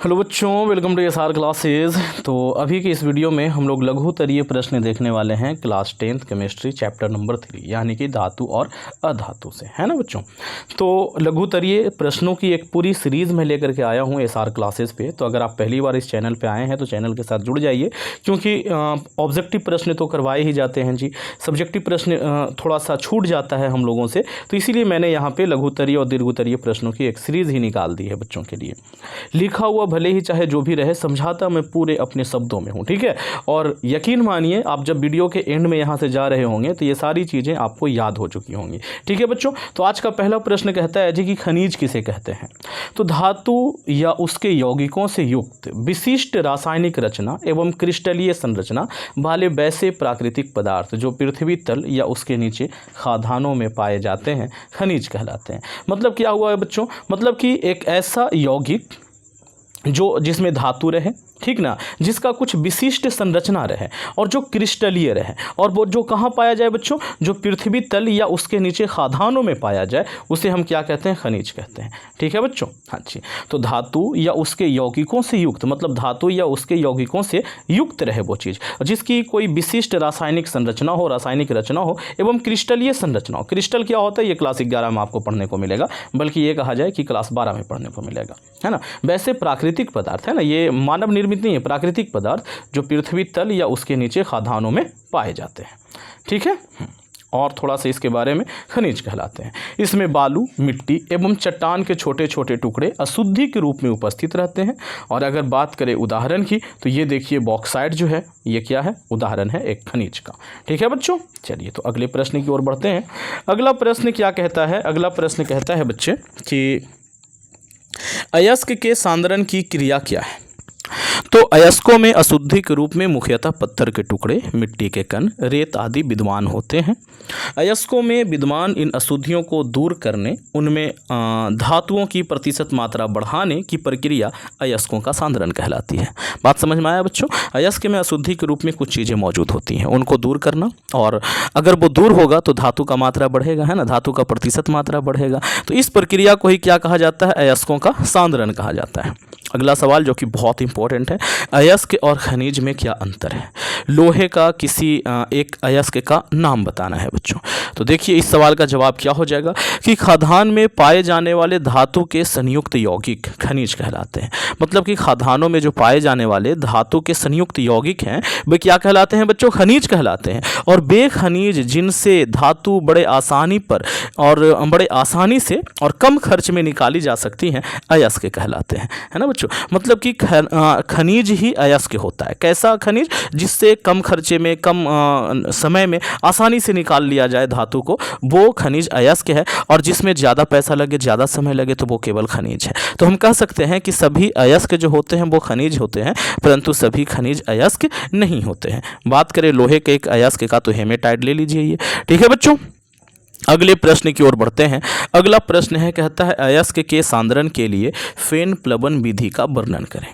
Hello बच्चों, welcome to SR classes. तो अभी के इस वीडियो में हम लोग लघुतरीय प्रश्न देखने वाले हैं class 10th chemistry chapter number 3 यानी कि धातु और अधातु से, है ना बच्चों। तो लघुतरीय प्रश्नों की एक पूरी सीरीज़ में लेकर के आया हूँ एसआर क्लासेस पे। तो अगर आप पहली बार इस चैनल पे आए हैं तो चैनल के साथ जुड़ जाइए, क्योंकि ऑब्जेक्टिव प्रश्न तो करवाए ही जाते हैं जी, सब्जेक्टिव प्रश्न थोड़ा सा छूट जाता है हम लोगों से। तो इसीलिए मैंने यहाँ पर लघुतरीय और दीर्घोत्तरीय प्रश्नों की एक सीरीज़ ही निकाल दी है बच्चों के लिए। लिखा हुआ भले ही चाहे जो भी रहे, समझाता मैं पूरे अपने शब्दों में हूँ, ठीक है। और यकीन मानिए आप जब वीडियो के एंड में यहाँ से जा रहे होंगे तो ये सारी चीज़ें आपको याद हो चुकी होंगी, ठीक है बच्चों। तो आज का पहला प्रश्न कहता है जी कि खनिज किसे कहते हैं। तो धातु या उसके यौगिकों से युक्त विशिष्ट रासायनिक रचना एवं क्रिस्टलीय संरचना वाले वैसे प्राकृतिक पदार्थ जो पृथ्वी तल या उसके नीचे खादानों में पाए जाते हैं खनिज कहलाते हैं। मतलब क्या हुआ है बच्चों, मतलब कि एक ऐसा यौगिक जो जिसमें धातु रहे, ठीक ना, जिसका कुछ विशिष्ट संरचना रहे और जो क्रिस्टलीय रहे, और वो जो कहाँ पाया जाए बच्चों, जो पृथ्वी तल या उसके नीचे खादानों में पाया जाए, उसे हम क्या कहते हैं, खनिज कहते हैं, ठीक है बच्चों। हाँ जी। तो धातु या उसके यौगिकों से युक्त, मतलब धातु या उसके यौगिकों से युक्त रहे वो चीज़ जिसकी कोई विशिष्ट रासायनिक संरचना हो, रासायनिक रचना हो एवं क्रिस्टलीय संरचना हो। क्रिस्टल क्या होता है ये क्लास 11 में आपको पढ़ने को मिलेगा, बल्कि ये कहा जाए कि क्लास 12 में पढ़ने को मिलेगा, है ना। वैसे प्राकृतिक पदार्थ है ना, ये मानव निर्मित नहीं है, प्राकृतिक पदार्थ जो पृथ्वी तल या उसके नीचे खादानों में पाए जाते हैं, ठीक है। और थोड़ा सा इसके बारे में, खनिज कहलाते हैं। इसमें बालू, मिट्टी एवं चट्टान के छोटे छोटे टुकड़े अशुद्धि के रूप में उपस्थित रहते हैं। और अगर बात करें उदाहरण की, तो ये देखिए बॉक्साइट जो है, ये क्या है, उदाहरण है एक खनिज का, ठीक है बच्चों। चलिए तो अगले प्रश्न की ओर बढ़ते हैं। अगला प्रश्न क्या कहता है, अगला प्रश्न कहता है बच्चे कि अयस्क के सांद्रण की क्रिया क्या है। तो अयस्कों में अशुद्धि के रूप में मुख्यतः पत्थर के टुकड़े, मिट्टी के कण, रेत आदि विद्यमान होते हैं। अयस्कों में विद्यमान इन अशुद्धियों को दूर करने, उनमें धातुओं की प्रतिशत मात्रा बढ़ाने की प्रक्रिया अयस्कों का सांद्रण कहलाती है। बात समझ में आया बच्चों। अयस्क में अशुद्धि के रूप में कुछ चीज़ें मौजूद होती हैं, उनको दूर करना, और अगर वो दूर होगा तो धातु का मात्रा बढ़ेगा, है ना, धातु का प्रतिशत मात्रा बढ़ेगा। तो इस प्रक्रिया को ही क्या कहा जाता है, अयस्कों का सांद्रण कहा जाता है। अगला सवाल जो कि बहुत इंपॉर्टेंट है, अयस्क और खनिज में क्या अंतर है। लोहे का किसी एक अयस्क का नाम बताना है बच्चों। तो देखिए इस सवाल का जवाब क्या हो जाएगा कि खादान में पाए जाने वाले धातु के संयुक्त यौगिक खनिज कहलाते हैं। मतलब कि खादानों में जो पाए जाने वाले धातु के संयुक्त यौगिक हैं वे क्या कहलाते हैं बच्चों, खनिज कहलाते हैं। और वे खनिज जिनसे धातु बड़े आसानी पर और बड़े आसानी से और कम खर्च में निकाली जा सकती हैं अयस्क कहलाते हैं, है ना बच्चों। मतलब कि खनिज ही अयस्क होता है। कैसा खनिज, जिससे कम खर्चे में, कम समय में आसानी से निकाल लिया जाए धातु को, वो खनिज अयस्क है। और जिसमें ज़्यादा पैसा लगे, ज़्यादा समय लगे, तो वो केवल खनिज है। तो हम कह सकते हैं कि सभी अयस्क जो होते हैं वो खनिज होते हैं, परंतु सभी खनिज अयस्क नहीं होते हैं। बात करें लोहे के एक अयस्क का, तो हेमेटाइट ले लीजिए ये, ठीक है बच्चों। अगले प्रश्न की ओर बढ़ते हैं। अगला प्रश्न है, कहता है अयस्क के सांद्रण के लिए फेन प्लवन विधि का वर्णन करें।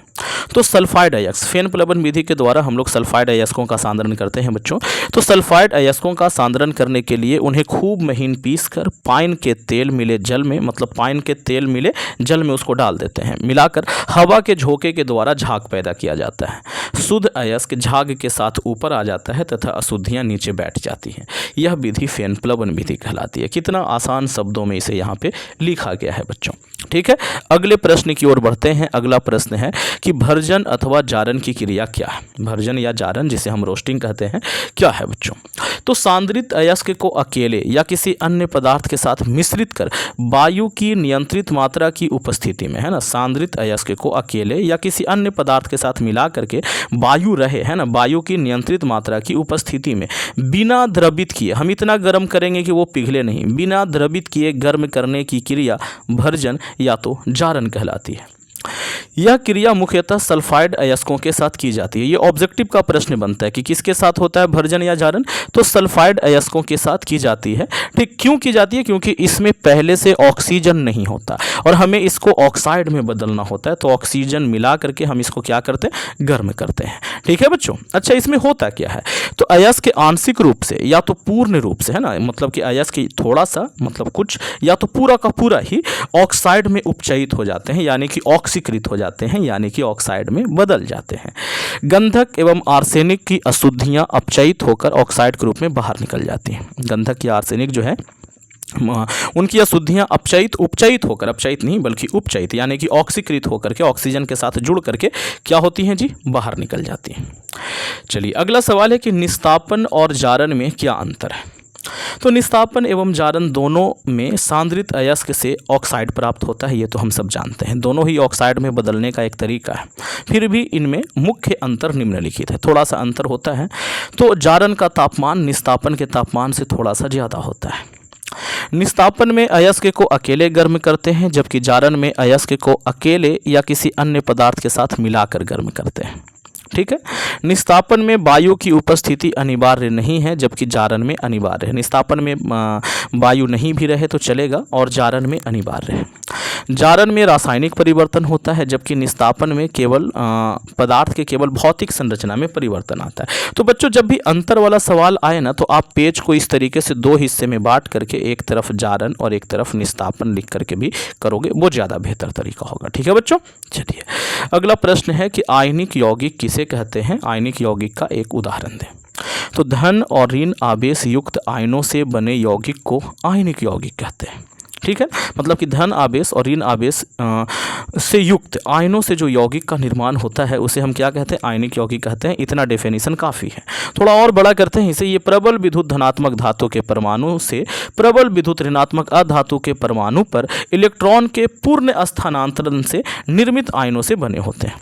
तो सल्फाइड अयस्क, फेन प्लवन विधि के द्वारा हम लोग सल्फाइड अयस्कों का सांद्रण करते हैं बच्चों। तो सल्फाइड अयस्कों का सांद्रण करने के लिए उन्हें खूब महीन पीसकर पाइन के तेल मिले जल में, मतलब पाइन के तेल मिले जल में उसको डाल देते हैं। मिलाकर हवा के झोंके के द्वारा झाग पैदा किया जाता है। शुद्ध अयस्क झाग के साथ ऊपर आ जाता है तथा अशुद्धियाँ नीचे बैठ जाती हैं। यह विधि फेन प्लवन विधि कहलाती है। कितना आसान शब्दों में इसे यहाँ पे लिखा गया है बच्चों, ठीक है। अगले प्रश्न की ओर बढ़ते हैं। अगला प्रश्न है कि भर्जन अथवा जारन की क्रिया क्या है। भर्जन या जारन, जिसे हम रोस्टिंग कहते हैं, क्या है बच्चों। तो सांद्रित अयस्क को अकेले या किसी अन्य पदार्थ के साथ मिश्रित कर वायु की नियंत्रित मात्रा की उपस्थिति में, है ना, सांद्रित अयस्क को अकेले या किसी अन्य पदार्थ के साथ मिला करके वायु रहे, है ना, वायु की नियंत्रित मात्रा की उपस्थिति में बिना द्रवित किए, हम इतना गर्म करेंगे कि वो पिघले नहीं, बिना द्रवित किए गर्म करने की क्रिया भर्जन या तो जारन कहलाती है। यह क्रिया मुख्यतः सल्फाइड अयस्कों के साथ की जाती है। ये ऑब्जेक्टिव का प्रश्न बनता है कि किसके साथ होता है भर्जन या जारन, तो सल्फाइड अयस्कों के साथ की जाती है। ठीक, क्यों की जाती है, क्योंकि इसमें पहले से ऑक्सीजन नहीं होता और हमें इसको ऑक्साइड में बदलना होता है। तो ऑक्सीजन मिला करके हम इसको क्या करते हैं, गर्म करते हैं, ठीक है बच्चों। अच्छा, इसमें होता क्या है, तो अयस्क के आंशिक रूप से या तो पूर्ण रूप से, है ना, मतलब कि अयस्क की थोड़ा सा मतलब कुछ या तो पूरा का पूरा ही ऑक्साइड में उपचयित हो जाते हैं, यानी कि ऑक्सीकृत हो जाते हैं, यानी कि ऑक्साइड में बदल जाते हैं। गंधक एवं आर्सेनिक की अशुद्धियां अपचयित होकर ऑक्साइड के रूप में बाहर निकल जाती हैं। गंधक या आर्सेनिक जो है उनकी अशुद्धियां उपचयित होकर, अपचयित नहीं बल्कि उपचयित यानी कि ऑक्सीकृत होकर के ऑक्सीजन के साथ जुड़ करके क्या होती हैं जी, बाहर निकल जाती हैं। चलिए अगला सवाल है कि निस्तापन और जारन में क्या अंतर है। तो निस्तापन एवं जारन दोनों में सांद्रित अयस्क से ऑक्साइड प्राप्त होता है, ये तो हम सब जानते हैं। दोनों ही ऑक्साइड में बदलने का एक तरीका है, फिर भी इनमें मुख्य अंतर निम्नलिखित है। थोड़ा सा अंतर होता है, तो जारन का तापमान निस्तापन के तापमान से थोड़ा सा ज़्यादा होता है। निस्तापन में अयस्क को अकेले गर्म करते हैं, जबकि जारन में अयस्क को अकेले या किसी अन्य पदार्थ के साथ मिलाकर गर्म करते हैं। ठीक है, निस्तापन में वायु की उपस्थिति अनिवार्य नहीं है, जबकि जारन में अनिवार्य है। निस्तापन में वायु नहीं भी रहे तो चलेगा और जारन में अनिवार्य है। जारन में रासायनिक परिवर्तन होता है, जबकि निस्तापन में केवल पदार्थ के केवल भौतिक संरचना में परिवर्तन आता है। तो बच्चों जब भी अंतर वाला सवाल आए ना, तो आप पेज को इस तरीके से दो हिस्से में बांट करके एक तरफ जारन और एक तरफ निस्तापन लिख करके भी करोगे, वो ज़्यादा बेहतर तरीका होगा। ठीक है बच्चों, चलिए अगला प्रश्न है कि आयनिक यौगिक किसे कहते हैं। आयनिक यौगिक का एक उदाहरण दें। तो धन और ऋण आवेश युक्त आयनों से बने यौगिक को आयनिक यौगिक कहते हैं। ठीक है, मतलब कि धन आवेश और ऋण आवेश से युक्त आयनों से जो यौगिक का निर्माण होता है उसे हम क्या कहते हैं, आयनिक यौगिक कहते हैं। इतना डेफिनेशन काफ़ी है। थोड़ा और बड़ा करते हैं इसे। ये प्रबल विद्युत धनात्मक धातु के परमाणु से प्रबल विद्युत ऋणात्मक अधातु के परमाणु पर इलेक्ट्रॉन के पूर्ण स्थानांतरण से निर्मित आयनों से बने होते हैं।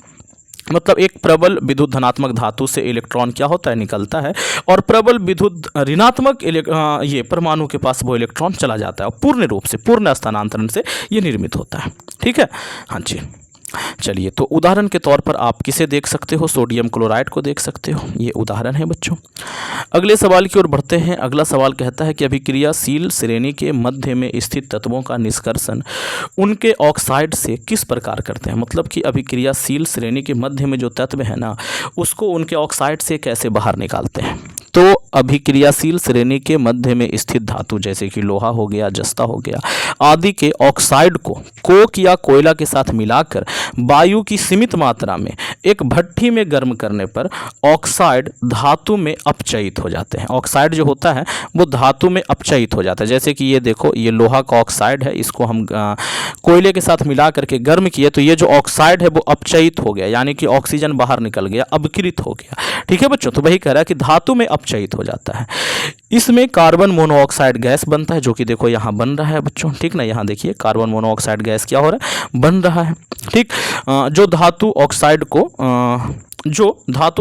मतलब एक प्रबल विद्युत धनात्मक धातु से इलेक्ट्रॉन क्या होता है, निकलता है, और प्रबल विद्युत ऋणात्मक ये परमाणु के पास वो इलेक्ट्रॉन चला जाता है और पूर्ण रूप से पूर्ण स्थानांतरण से ये निर्मित होता है। ठीक है, हाँ जी। चलिए, तो उदाहरण के तौर पर आप किसे देख सकते हो, सोडियम क्लोराइड को देख सकते हो। ये उदाहरण है बच्चों। अगले सवाल की ओर बढ़ते हैं। अगला सवाल कहता है कि अभिक्रियाशील श्रेणी के मध्य में स्थित तत्वों का निष्कर्षण उनके ऑक्साइड से किस प्रकार करते हैं। मतलब कि अभिक्रियाशील श्रेणी के मध्य में जो तत्व है ना, उसको उनके ऑक्साइड से कैसे बाहर निकालते हैं। तो अभिक्रियाशील श्रेणी के मध्य में स्थित धातु जैसे कि लोहा हो गया, जस्ता हो गया आदि के ऑक्साइड को कोक या कोयला के साथ मिलाकर वायु की सीमित मात्रा में एक भट्ठी में गर्म करने पर ऑक्साइड धातु में अपचयित हो जाते हैं। ऑक्साइड जो होता है वो धातु में अपचयित हो जाता है। जैसे कि ये देखो, ये लोहा का ऑक्साइड है, इसको हम कोयले के साथ मिला करके गर्म किए तो ये जो ऑक्साइड है वो अपचयित हो गया, यानी कि ऑक्सीजन बाहर निकल गया, अपकृत हो गया। ठीक है बच्चों, तो वही कह रहा है कि धातु में अपचयित हो जाता है। इसमें कार्बन मोनोऑक्साइड गैस बनता है, जो कि देखो यहाँ बन रहा है बच्चों। ठीक ना, यहाँ देखिए कार्बन मोनोऑक्साइड गैस क्या हो रहा है, बन रहा है। ठीक, जो धातु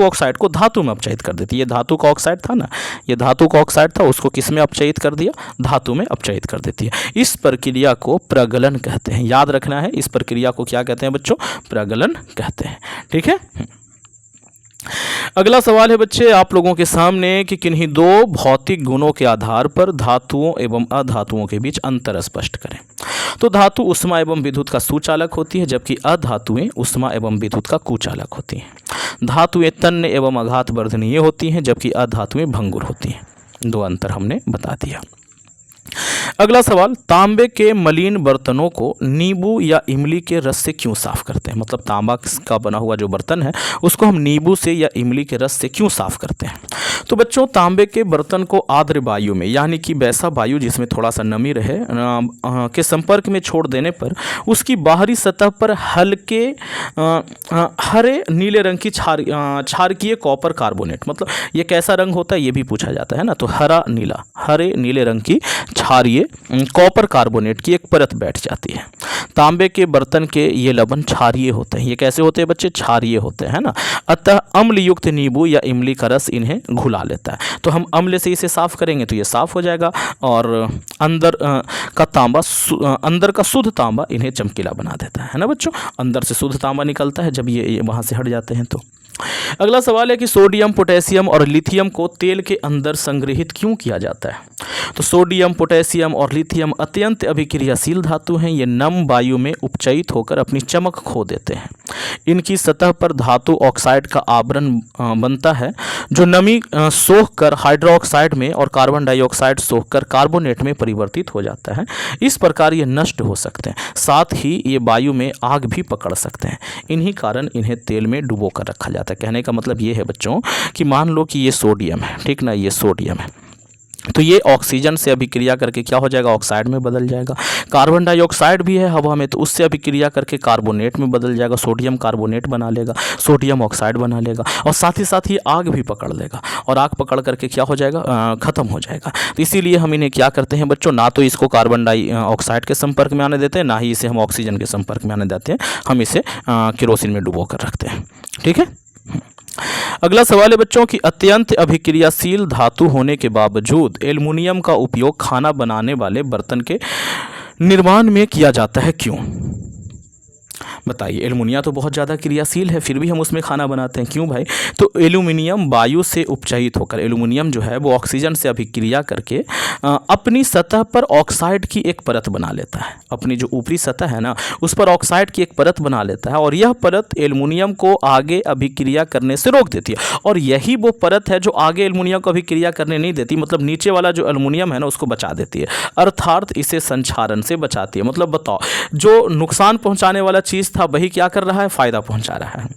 ऑक्साइड को धातु में अपचयित कर देती है। ये धातु का ऑक्साइड था ना, ये धातु का ऑक्साइड था, उसको किस में अपचयित कर दिया, धातु में अपचयित कर देती है। इस प्रक्रिया को प्रगलन कहते हैं। याद रखना है, इस प्रक्रिया को क्या कहते हैं बच्चों, प्रगलन कहते हैं। ठीक है। अगला सवाल है बच्चे आप लोगों के सामने कि किन्हीं दो भौतिक गुणों के आधार पर धातुओं एवं अधातुओं के बीच अंतर स्पष्ट करें। तो धातु उष्मा एवं विद्युत का सुचालक होती है, जबकि अधातुएं उष्मा एवं विद्युत का कुचालक होती हैं। धातुएं तन्य एवं आघात वर्धनीय होती हैं, जबकि अधातुएं भंगुर होती हैं। दो अंतर हमने बता दिया। अगला सवाल, तांबे के मलिन बर्तनों को नींबू या इमली के रस से क्यों साफ करते हैं। मतलब तांबा का बना हुआ जो बर्तन है उसको हम नींबू से या इमली के रस से क्यों साफ करते हैं। तो बच्चों तांबे के बर्तन को आर्द्र वायु में, यानी कि वैसा वायु जिसमें थोड़ा सा नमी रहे, के संपर्क में छोड़ देने पर उसकी बाहरी सतह पर हल्के हरे नीले रंग की क्षारकीय कॉपर कार्बोनेट, मतलब ये कैसा रंग होता है ये भी पूछा जाता है ना, तो हरे नीले रंग की क्षारीय कॉपर कार्बोनेट की एक परत बैठ जाती है। तांबे के बर्तन के ये लवण क्षारीय होते हैं। ये कैसे होते हैं बच्चे, क्षारीय होते हैं ना। अतः अम्ल युक्त नींबू या इमली का रस इन्हें घुला लेता है। तो हम अम्ल से इसे साफ करेंगे तो ये साफ हो जाएगा, और अंदर का शुद्ध तांबा इन्हें चमकीला बना देता है ना बच्चों। अंदर से शुद्ध तांबा निकलता है जब ये वहाँ से हट जाते हैं तो। अगला सवाल है कि सोडियम, पोटेशियम और लिथियम को तेल के अंदर संग्रहित क्यों किया जाता है? तो सोडियम, पोटेशियम और लिथियम अत्यंत अभिक्रियाशील धातु हैं। ये नम वायु में उपचयित होकर अपनी चमक खो देते हैं। इनकी सतह पर धातु ऑक्साइड का आवरण बनता है, जो नमी सोखकर हाइड्रोक्साइड में और कार्बन डाइऑक्साइड सोखकर कार्बोनेट में परिवर्तित हो जाता है। इस प्रकार ये नष्ट हो सकते हैं, साथ ही ये वायु में आग भी पकड़ सकते हैं। इन्हीं कारण इन्हें तेल में डुबो कर रखा जाता है। कहने का मतलब ये है बच्चों कि मान लो कि ये सोडियम है, ठीक ना, ये सोडियम है, तो ये ऑक्सीजन से अभिक्रिया करके क्या हो जाएगा, ऑक्साइड में बदल जाएगा। कार्बन डाइऑक्साइड भी है हवा में, तो उससे अभिक्रिया करके कार्बोनेट में बदल जाएगा। सोडियम कार्बोनेट बना लेगा, सोडियम ऑक्साइड बना लेगा, और साथ ही ये आग भी पकड़ लेगा, और आग पकड़ करके क्या हो जाएगा, ख़त्म हो जाएगा। तो इसीलिए हम इन्हें क्या करते हैं बच्चों, ना तो इसको कार्बन डाइऑक्साइड के संपर्क में आने देते हैं, ना ही इसे हम ऑक्सीजन के संपर्क में आने देते हैं। हम इसे केरोसिन में डुबो कर रखते हैं, ठीक है। अगला सवाल है बच्चों कि अत्यंत अभिक्रियाशील धातु होने के बावजूद एल्युमिनियम का उपयोग खाना बनाने वाले बर्तन के निर्माण में किया जाता है, क्यों? बताइए, एल्युमिनियम तो बहुत ज़्यादा क्रियाशील है, फिर भी हम उसमें खाना बनाते हैं, क्यों भाई? तो एल्युमिनियम वायु से उपचयित होकर, एल्युमिनियम जो है वो ऑक्सीजन से अभिक्रिया करके अपनी सतह पर ऑक्साइड की एक परत बना लेता है। अपनी जो ऊपरी सतह है ना, उस पर ऑक्साइड की एक परत बना लेता है, और यह परत एल्युमिनियम को आगे अभिक्रिया करने से रोक देती है। और यही वो परत है जो आगे एल्युमिनियम को अभिक्रिया करने नहीं देती, मतलब नीचे वाला जो एल्युमिनियम है ना उसको बचा देती है, अर्थात इसे संक्षारण से बचाती है। मतलब बताओ, जो नुकसान पहुंचाने वाला चीज़ था वही क्या कर रहा है, फायदा पहुंचा रहा है।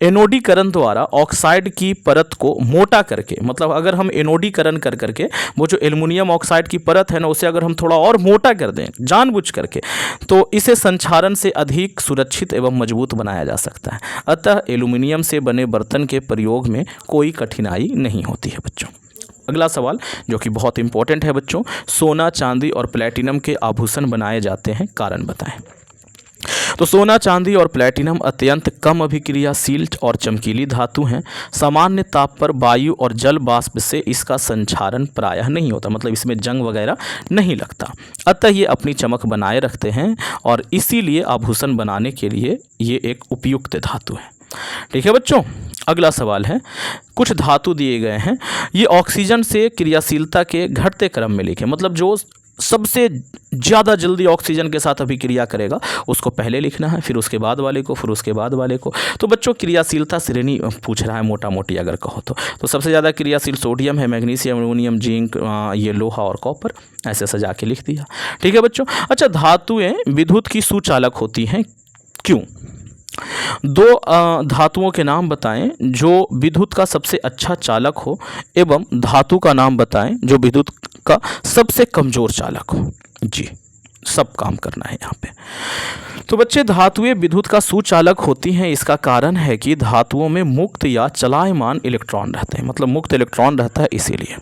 एनोडीकरण द्वारा ऑक्साइड की परत को मोटा करके, मतलब अगर हम एनोडीकरण कर करके वो जो एल्युमिनियम ऑक्साइड की परत है ना उसे अगर हम थोड़ा और मोटा कर दें जानबूझ करके, तो इसे संक्षारण से अधिक सुरक्षित एवं मजबूत बनाया जा सकता है। अतः एल्युमिनियम से बने बर्तन के प्रयोग में कोई कठिनाई नहीं होती है बच्चों। अगला सवाल जो कि बहुत इंपॉर्टेंट है बच्चों, सोना, चांदी और प्लेटिनम के आभूषण बनाए जाते हैं, कारण बताएं। तो सोना, चांदी और प्लेटिनम अत्यंत कम अभिक्रियाशील और चमकीली धातु हैं। सामान्य ताप पर वायु और जल वाष्प से इसका संक्षारण प्रायः नहीं होता, मतलब इसमें जंग वगैरह नहीं लगता। अतः ये अपनी चमक बनाए रखते हैं, और इसीलिए आभूषण बनाने के लिए ये एक उपयुक्त धातु है, ठीक है बच्चों। अगला सवाल है, कुछ धातु दिए गए हैं, ये ऑक्सीजन से क्रियाशीलता के घटते क्रम में लिखें, मतलब जो सबसे ज़्यादा जल्दी ऑक्सीजन के साथ अभिक्रिया करेगा उसको पहले लिखना है, फिर उसके बाद वाले को, फिर उसके बाद वाले को। तो बच्चों क्रियाशीलता श्रेणी पूछ रहा है मोटा मोटी अगर कहो तो सबसे ज़्यादा क्रियाशील सोडियम है, मैग्नीशियम, एल्युमिनियम, जिंक, ये लोहा और कॉपर, ऐसे सजा के लिख दिया, ठीक है बच्चों। अच्छा, धातुएँ विद्युत की सुचालक होती हैं, क्यों? दो धातुओं के नाम बताएं जो विद्युत का सबसे अच्छा चालक हो, एवं धातु का नाम बताएं जो विद्युत का सबसे कमजोर चालक हो। जी, सब काम करना है यहाँ पे। तो बच्चे, धातुएं विद्युत का सुचालक होती हैं, इसका कारण है कि धातुओं में मुक्त या चलायमान इलेक्ट्रॉन रहते हैं, मतलब मुक्त इलेक्ट्रॉन रहता है, इसीलिए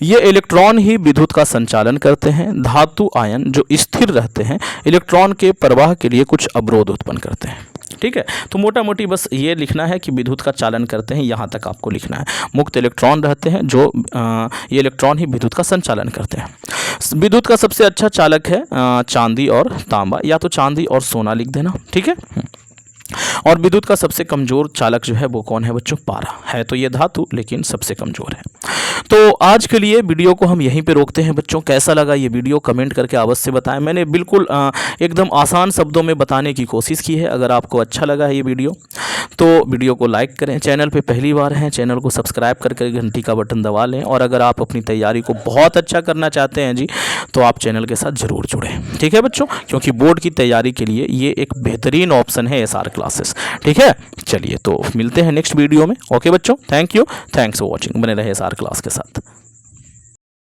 ये इलेक्ट्रॉन ही विद्युत का संचालन करते हैं। धातु आयन जो स्थिर रहते हैं इलेक्ट्रॉन के प्रवाह के लिए कुछ अवरोध उत्पन्न करते हैं, ठीक है। तो मोटा मोटी बस ये लिखना है कि विद्युत का चालन करते हैं, यहाँ तक आपको लिखना है। मुक्त इलेक्ट्रॉन रहते हैं जो ये इलेक्ट्रॉन ही विद्युत का संचालन करते हैं। विद्युत का सबसे अच्छा चालक है चांदी और तांबा, या तो चांदी और सोना लिख देना, ठीक है। और विद्युत का सबसे कमजोर चालक जो है वो कौन है बच्चों? पारा है। तो ये धातु लेकिन सबसे कमजोर है। तो आज के लिए वीडियो को हम यहीं पे रोकते हैं बच्चों। कैसा लगा ये वीडियो कमेंट करके अवश्य बताएं। मैंने बिल्कुल एकदम आसान शब्दों में बताने की कोशिश की है। अगर आपको अच्छा लगा है ये वीडियो तो वीडियो को लाइक करें। चैनल पे पहली बार हैं, चैनल को सब्सक्राइब करके घंटी का बटन दबा लें। और अगर आप अपनी तैयारी को बहुत अच्छा करना चाहते हैं जी, तो आप चैनल के साथ ज़रूर जुड़ें, ठीक है बच्चों, क्योंकि बोर्ड की तैयारी के लिए ये एक बेहतरीन ऑप्शन है SR क्लासेस, ठीक है। चलिए, तो मिलते हैं नेक्स्ट वीडियो में। ओके बच्चों, thank you, thanks for watching. बने रहे SR क्लास के साथ।